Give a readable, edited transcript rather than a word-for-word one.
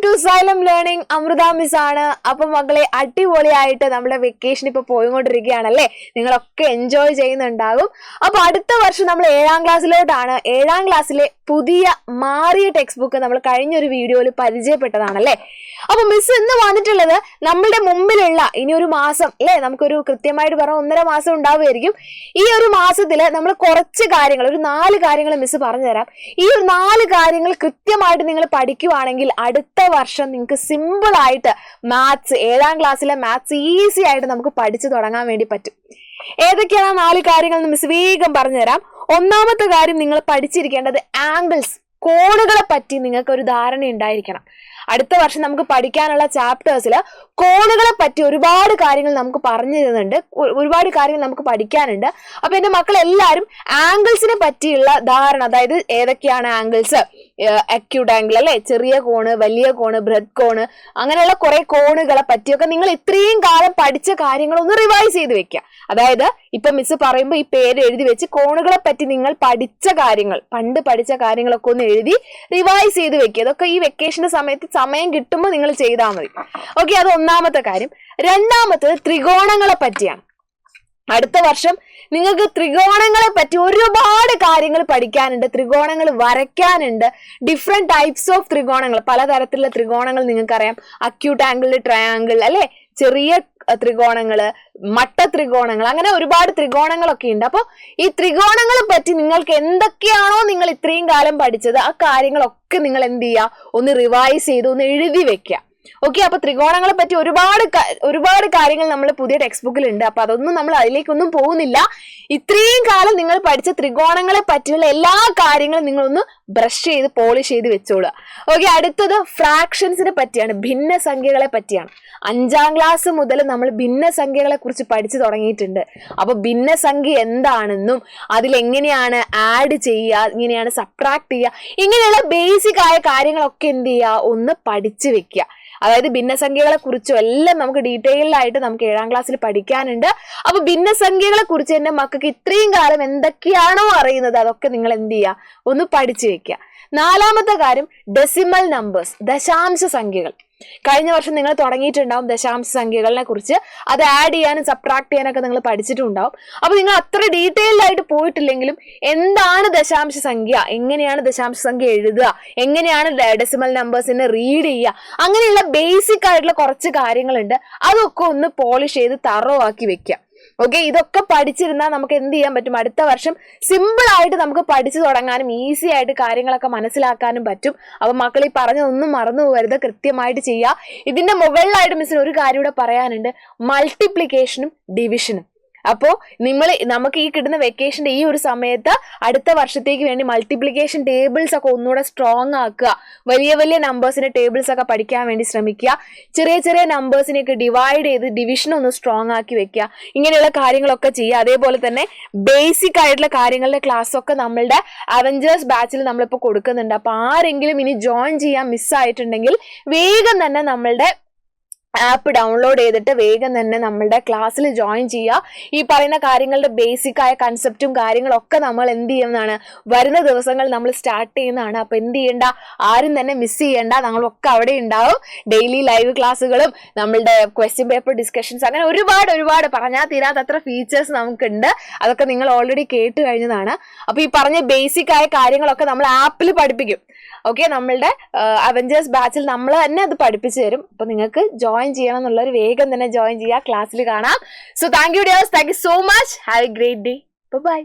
To Xylem Learning. Amrita miss ആണ്. അപ്പൊ മക്കളെ, അടിപൊളിയായിട്ട് നമ്മുടെ വെക്കേഷൻ ഇപ്പൊ പോയിക്കൊണ്ടിരിക്കുകയാണല്ലേ. നിങ്ങളൊക്കെ എൻജോയ് ചെയ്യുന്നുണ്ടാകും. അപ്പൊ അടുത്ത വർഷം നമ്മൾ 7ാം ക്ലാസ്സിലോട്ടാണ്. 7ാം ക്ലാസ്സിലെ പുതിയ മാറിയ ടെക്സ്റ്റ് ബുക്ക് നമ്മൾ കഴിഞ്ഞൊരു വീഡിയോയിൽ പരിചയപ്പെട്ടതാണല്ലേ. അപ്പൊ മിസ് ഇന്ന് വന്നിട്ടുള്ളത് നമ്മളുടെ മുമ്പിലുള്ള ഇനി ഒരു മാസം അല്ലെ, നമുക്കൊരു കൃത്യമായിട്ട് പറഞ്ഞ 1.5 മാസം ഉണ്ടാവുമായിരിക്കും. ഈ ഒരു മാസത്തില് നമ്മൾ കുറച്ച് കാര്യങ്ങൾ, ഒരു 4 കാര്യങ്ങൾ മിസ് പറഞ്ഞുതരാം. ഈ ഒരു 4 കാര്യങ്ങൾ കൃത്യമായിട്ട് നിങ്ങൾ പഠിക്കുവാണെങ്കിൽ അടുത്ത വർഷം നിങ്ങൾക്ക് സിമ്പിൾ ആയിട്ട് മാത്സ്, 7ാം ക്ലാസ്സിലെ മാത്സ് ഈസി ആയിട്ട് നമുക്ക് പഠിച്ചു തുടങ്ങാൻ വേണ്ടി പറ്റും. ഏതൊക്കെയാണ് 4 കാര്യങ്ങൾ എന്ന് മിസ് വേഗം പറഞ്ഞുതരാം. ഒന്നാമത്തെ കാര്യം, നിങ്ങൾ പഠിച്ചിരിക്കേണ്ടത് ആംഗിൾസ്, കോണുകളെ പറ്റി നിങ്ങൾക്ക് ഒരു ധാരണ ഉണ്ടായിരിക്കണം. അടുത്ത വർഷം നമുക്ക് പഠിക്കാനുള്ള ചാപ്റ്റേഴ്സിൽ കോണുകളെ പറ്റി ഒരുപാട് കാര്യങ്ങൾ നമുക്ക് പറഞ്ഞു തരുന്നുണ്ട്, ഒരുപാട് കാര്യങ്ങൾ നമുക്ക് പഠിക്കാനുണ്ട്. അപ്പൊ എന്റെ മക്കൾ എല്ലാവരും ആംഗിൾസിനെ പറ്റിയുള്ള ധാരണ, അതായത് ഏതൊക്കെയാണ് ആംഗിൾസ്, അക്യൂട്ട് ആംഗിൾ അല്ലെ, ചെറിയ കോണ്, വലിയ കോണ്, ബ്രെഡ് കോണ്, അങ്ങനെയുള്ള കുറെ കോണുകളെ പറ്റിയൊക്കെ നിങ്ങൾ ഇത്രയും കാലം പഠിച്ച കാര്യങ്ങളൊന്ന് റിവൈസ് ചെയ്ത് വെക്കുക. അതായത് ഇപ്പൊ മിസ് പറയുമ്പോൾ ഈ പേര് എഴുതി വെച്ച് കോണുകളെ പറ്റി നിങ്ങൾ പഠിച്ച കാര്യങ്ങൾ, പണ്ട് പഠിച്ച കാര്യങ്ങളൊക്കെ ഒന്ന് എഴുതി റിവൈസ് ചെയ്ത് വെക്കുക. ഇതൊക്കെ ഈ വെക്കേഷന്റെ സമയത്ത് സമയം കിട്ടുമ്പോൾ നിങ്ങൾ ചെയ്താൽ മതി. ഓക്കെ, അത് ഒന്നാമത്തെ കാര്യം. രണ്ടാമത്തത് ത്രികോണങ്ങളെ പറ്റിയാണ്. അടുത്ത വർഷം നിങ്ങൾക്ക് ത്രികോണങ്ങളെ പറ്റി ഒരുപാട് കാര്യങ്ങൾ പഠിക്കാനുണ്ട്, ത്രികോണങ്ങൾ വരയ്ക്കാനുണ്ട്. ഡിഫറെന്റ് ടൈപ്സ് ഓഫ് ത്രികോണങ്ങൾ, പലതരത്തിലുള്ള ത്രികോണങ്ങൾ നിങ്ങൾക്കറിയാം. അക്യൂട്ട് ആംഗിൾ, ട്രയാംഗിൾ അല്ലെ, ചെറിയ ത്രികോണങ്ങള്, മട്ട ത്രികോണങ്ങൾ, അങ്ങനെ ഒരുപാട് ത്രികോണങ്ങളൊക്കെ ഉണ്ട്. അപ്പോൾ ഈ ത്രികോണങ്ങളെ പറ്റി നിങ്ങൾക്ക് എന്തൊക്കെയാണോ നിങ്ങൾ ഇത്രയും കാലം പഠിച്ചത്, ആ കാര്യങ്ങളൊക്കെ നിങ്ങൾ എന്ത് ചെയ്യുക, ഒന്ന് റിവൈസ് ചെയ്ത് ഒന്ന് എഴുതി വെക്കുക. ഓക്കെ, അപ്പൊ ത്രികോണങ്ങളെ പറ്റി ഒരുപാട് കാര്യങ്ങൾ നമ്മൾ പുതിയ ടെക്സ്റ്റ് ബുക്കിൽ ഉണ്ട്. അപ്പൊ അതൊന്നും നമ്മൾ അതിലേക്കൊന്നും പോകുന്നില്ല. ഇത്രയും കാലം നിങ്ങൾ പഠിച്ച ത്രികോണങ്ങളെ പറ്റിയുള്ള എല്ലാ കാര്യങ്ങളും നിങ്ങളൊന്ന് ബ്രഷ് ചെയ്ത് പോളിഷ് ചെയ്ത് വെച്ചോളുക. ഓക്കെ, അടുത്തത് ഫ്രാക്ഷൻസിനെ പറ്റിയാണ്, ഭിന്നസംഖ്യകളെ പറ്റിയാണ്. 5ാം ക്ലാസ് മുതൽ നമ്മൾ ഭിന്നസംഖ്യകളെ കുറിച്ച് പഠിച്ചു തുടങ്ങിയിട്ടുണ്ട്. അപ്പൊ ഭിന്നസംഖ്യ എന്താണെന്നും അതിലെങ്ങനെയാണ് ആഡ് ചെയ്യുക, എങ്ങനെയാണ് സബ്ട്രാക്ട് ചെയ്യുക, ഇങ്ങനെയുള്ള ബേസിക് ആയ കാര്യങ്ങളൊക്കെ എന്ത് ചെയ്യുക, ഒന്ന് പഠിച്ചു വെക്കുക. അതായത് ഭിന്നസംഖ്യകളെ കുറിച്ചും എല്ലാം നമുക്ക് ഡീറ്റെയിൽഡ് ആയിട്ട് നമുക്ക് 7ാം ക്ലാസ്സിൽ പഠിക്കാനുണ്ട്. അപ്പൊ ഭിന്നസംഖ്യകളെ കുറിച്ച് എന്റെ മക്കൾക്ക് ഇത്രയും കാലം എന്തൊക്കെയാണോ അറിയുന്നത് അതൊക്കെ നിങ്ങൾ എന്ത് ചെയ്യുക, ഒന്ന് പഠിച്ചു വെക്കുക. 4ാമത്തെ കാര്യം, ഡെസിമൽ നമ്പേഴ്സ്, ദശാംശ സംഖ്യകൾ. കഴിഞ്ഞ വർഷം നിങ്ങൾ തുടങ്ങിയിട്ടുണ്ടാവും ദശാംശ സംഖ്യകളെ കുറിച്ച്. അത് ആഡ് ചെയ്യാനും സബ്ട്രാക്ട് ചെയ്യാനൊക്കെ നിങ്ങൾ പഠിച്ചിട്ടുണ്ടാവും. അപ്പൊ നിങ്ങൾ അത്ര ഡീറ്റെയിൽഡ് ആയിട്ട് പോയിട്ടില്ലെങ്കിലും എന്താണ് ദശാംശ സംഖ്യ, എങ്ങനെയാണ് ദശാംശ സംഖ്യ എഴുതുക, എങ്ങനെയാണ് ഡെസിമൽ നമ്പേഴ്സിനെ റീഡ് ചെയ്യുക, അങ്ങനെയുള്ള ബേസിക് ആയിട്ടുള്ള കുറച്ച് കാര്യങ്ങളുണ്ട്. അതൊക്കെ ഒന്ന് പോളിഷ് ചെയ്ത് തറോ ആക്കി വെക്കുക. ഓക്കെ, ഇതൊക്കെ പഠിച്ചിരുന്നാൽ നമുക്ക് എന്ത് ചെയ്യാൻ പറ്റും, അടുത്ത വർഷം സിമ്പിൾ ആയിട്ട് നമുക്ക് പഠിച്ചു തുടങ്ങാനും ഈസി ആയിട്ട് കാര്യങ്ങളൊക്കെ മനസ്സിലാക്കാനും പറ്റും. അപ്പൊ മക്കൾ ഈ പറഞ്ഞതൊന്നും മറന്നു പോകരുത്, കൃത്യമായിട്ട് ചെയ്യുക. ഇതിന്റെ മുകളിലായിട്ട് മിസ്സിന് ഒരു കാര്യം കൂടെ പറയാനുണ്ട്, മൾട്ടിപ്ലിക്കേഷനും ഡിവിഷനും. അപ്പോൾ നമുക്ക് ഈ കിട്ടുന്ന വെക്കേഷന്റെ ഈ ഒരു സമയത്ത് അടുത്ത വർഷത്തേക്ക് വേണ്ടി മൾട്ടിപ്ലിക്കേഷൻ ടേബിൾസ് ഒക്കെ ഒന്നുകൂടെ സ്ട്രോങ് ആക്കുക. വലിയ വലിയ നമ്പേഴ്സിന്റെ ടേബിൾസ് ഒക്കെ പഠിക്കാൻ വേണ്ടി ശ്രമിക്കുക. ചെറിയ ചെറിയ നമ്പേഴ്സിനെയൊക്കെ ഡിവൈഡ് ചെയ്ത് ഡിവിഷൻ ഒന്ന് സ്ട്രോങ് ആക്കി വെക്കുക. ഇങ്ങനെയുള്ള കാര്യങ്ങളൊക്കെ ചെയ്യുക. അതേപോലെ തന്നെ ബേസിക് ആയിട്ടുള്ള കാര്യങ്ങളുടെ ക്ലാസ് ഒക്കെ നമ്മളുടെ അവഞ്ചേഴ്സ് ബാച്ചിൽ നമ്മളിപ്പോൾ കൊടുക്കുന്നുണ്ട്. അപ്പൊ ആരെങ്കിലും ഇനി ജോയിൻ ചെയ്യാൻ മിസ്സായിട്ടുണ്ടെങ്കിൽ വേഗം തന്നെ നമ്മളുടെ ആപ്പ് ഡൗൺലോഡ് ചെയ്തിട്ട് വേഗം തന്നെ നമ്മളുടെ ക്ലാസ്സിൽ ജോയിൻ ചെയ്യുക. ഈ പറയുന്ന കാര്യങ്ങളുടെ ബേസിക് ആയ കൺസെപ്റ്റും കാര്യങ്ങളൊക്കെ നമ്മൾ എന്ത് ചെയ്യുന്നതാണ്, വരുന്ന ദിവസങ്ങൾ നമ്മൾ സ്റ്റാർട്ട് ചെയ്യുന്നതാണ്. അപ്പൊ എന്ത് ചെയ്യണ്ട, ആരും തന്നെ മിസ് ചെയ്യണ്ട, നമ്മളൊക്കെ അവിടെ ഉണ്ടാവും. ഡെയിലി ലൈവ് ക്ലാസ്സുകളും നമ്മളുടെ ക്വസ്റ്റ്യൻ പേപ്പർ ഡിസ്കഷൻസ്, അങ്ങനെ ഒരുപാട് പറഞ്ഞാൽ തീരാത്തത്ര ഫീച്ചേഴ്സ് നമുക്കുണ്ട്. അതൊക്കെ നിങ്ങൾ ഓൾറെഡി കേട്ട് കഴിഞ്ഞതാണ്. അപ്പൊ ഈ പറഞ്ഞ ബേസിക് ആയ കാര്യങ്ങളൊക്കെ നമ്മൾ ആപ്പിൽ പഠിപ്പിക്കും. ഓക്കെ, നമ്മളുടെ അവഞ്ചേഴ്സ് ബാച്ചിൽ നമ്മൾ തന്നെ അത് പഠിപ്പിച്ചു തരും. അപ്പൊ നിങ്ങൾക്ക് ജോയിൻ ചെയ്യണം എന്നുള്ളവർ വേഗം തന്നെ ജോയിൻ ചെയ്യുക, ക്ലാസ്സിൽ കാണാം. So thank you dears, thank you so much, have a great day, by.